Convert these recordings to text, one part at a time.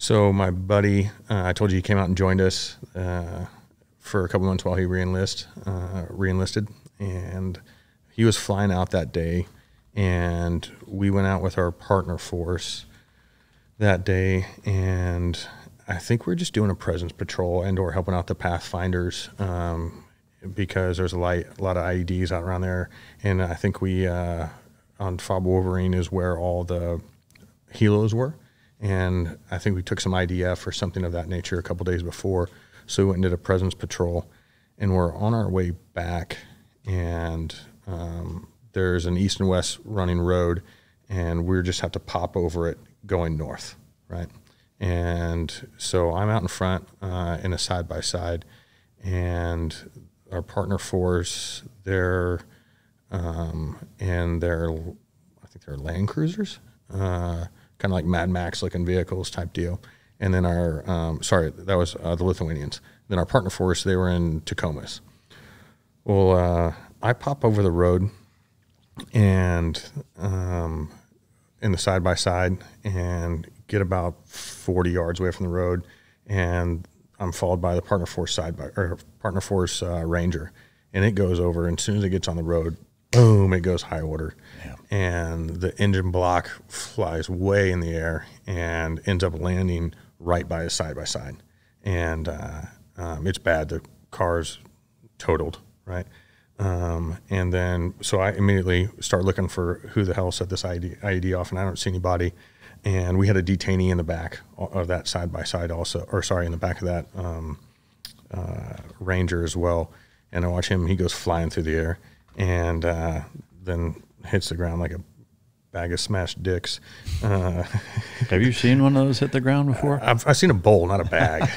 So my buddy, I told you he came out and joined us for a couple months while he reenlisted, and he was flying out that day, and we went out with our partner force that day, and I think we're just doing a presence patrol and or helping out the pathfinders because there's a lot of IEDs out around there, and I think we on Fob Wolverine is where all the helos were. And I think we took some IDF or something of that nature a couple days before. So we went and did a presence patrol, and we're on our way back, and there's an east and west running road, and we just have to pop over it going north, right? And so I'm out in front in a side-by-side, and our partner force, they're and they're, I think they're Land Cruisers, kind of like Mad Max looking vehicles type deal. And then our, sorry, that was the Lithuanians. Then our partner force, they were in Tacomas. Well, I pop over the road and in the side-by-side and get about 40 yards away from the road, and I'm followed by the partner force Ranger, and it goes over, and as soon as it gets on the road, boom, it goes high order. Yeah. And the engine block flies way in the air and ends up landing right by his side-by-side. And it's bad. The car's totaled, right? And then, so I immediately start looking for who the hell set this IED off, and I don't see anybody. And we had a detainee in the back of that side-by-side also, or sorry, in the back of that Ranger as well. And I watch him, he goes flying through the air, and then hits the ground like a bag of smashed dicks. Have you seen one of those hit the ground before? I've seen a bowl, not a bag.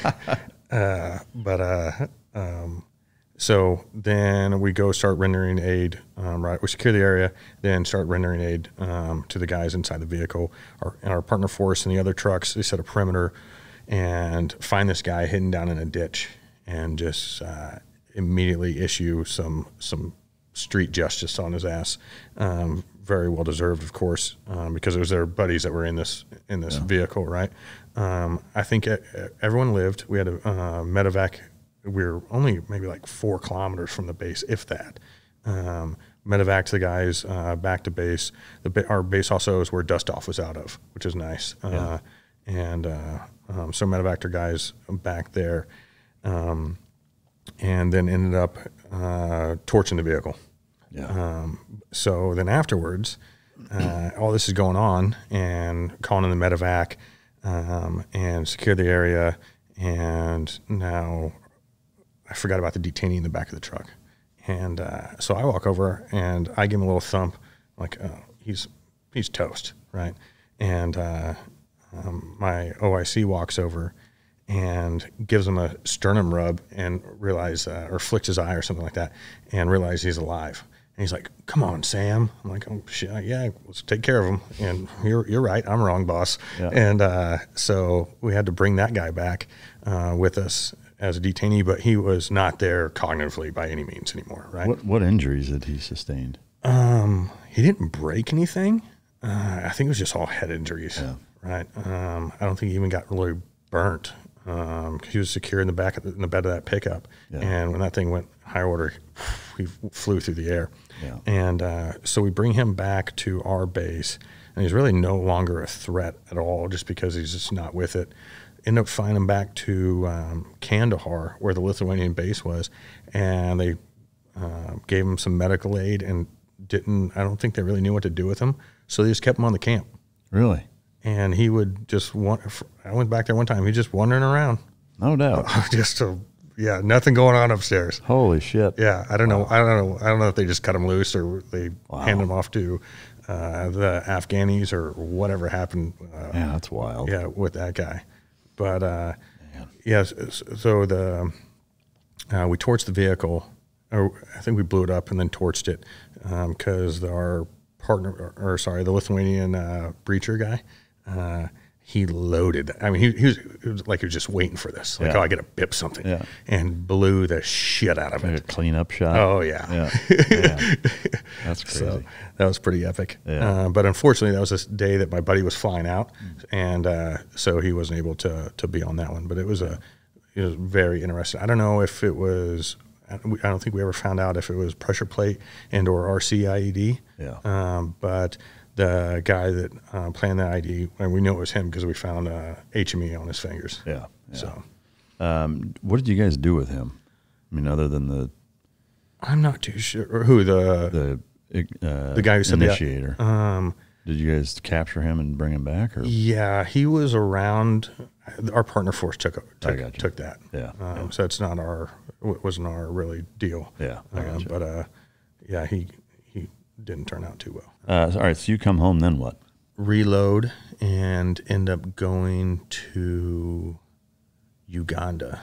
So then we go start rendering aid, right? We secure the area, then start rendering aid to the guys inside the vehicle. Our partner force and the other trucks, they set a perimeter and find this guy hidden down in a ditch, and just immediately issue some street justice on his ass. Very well deserved, of course, because it was their buddies that were in this vehicle, right? I think everyone lived. We had a medevac. We were only maybe like 4 kilometers from the base, if that. Medevac to the guys back to base. Our base also is where dust off was out of, which is nice. So medevac to guys back there, and then ended up torching the vehicle. Yeah. So then afterwards, all this is going on, and calling in the medevac, and secure the area, and now I forgot about the detainee in the back of the truck. And so I walk over and I give him a little thump, like, oh, he's toast, right? And my OIC walks over and gives him a sternum rub and or flicks his eye or something like that, and realize he's alive. And he's like, "Come on, Sam." I'm like, "Oh shit, yeah, let's take care of him." And you're right, I'm wrong, boss. Yeah. And so we had to bring that guy back with us as a detainee, but he was not there cognitively by any means anymore, right? What injuries had he sustained? He didn't break anything. I think it was just all head injuries, yeah. Right? I don't think he even got really burnt. He was secure in the bed of that pickup, yeah. And when that thing went high order, he flew through the air. Yeah. And so we bring him back to our base, and he's really no longer a threat at all, just because he's just not with it. End up flying him back to Kandahar, where the Lithuanian base was, and they gave him some medical aid, and I don't think they really knew what to do with him, so they just kept him on the camp. Really? And he would just I went back there one time, he just wandering around. No doubt. Yeah, nothing going on upstairs. Holy shit. Yeah, I don't know. I don't know if they just cut him loose or they handed him off to the Afghanis or whatever happened. Yeah, that's wild. Yeah, with that guy. But yeah, so we torched the vehicle, or I think we blew it up and then torched it because our partner, the Lithuanian breacher guy, he loaded. I mean, he was like he was just waiting for this. Like, Yeah. oh, I got to bip something. Yeah. And blew the shit out of Like a it. cleanup shot. Oh, yeah. Yeah. That's crazy. So that was pretty epic. Yeah. But unfortunately, that was this day that my buddy was flying out, and so he wasn't able to be on that one. But it was very interesting. I don't know if it was. I don't think we ever found out if it was pressure plate and or RC IED. Yeah. But the guy that planned the IED, and we knew it was him because we found HME on his fingers. Yeah. So, what did you guys do with him? I mean, other than the I'm not too sure who the guy who said initiator. that. Did you guys capture him and bring him back? Or? Yeah, he was around. Our partner force took that. Yeah. So it's not wasn't our really deal. Yeah. I got you. But yeah, he didn't turn out too well. All right. So you come home, then what? Reload and end up going to Uganda.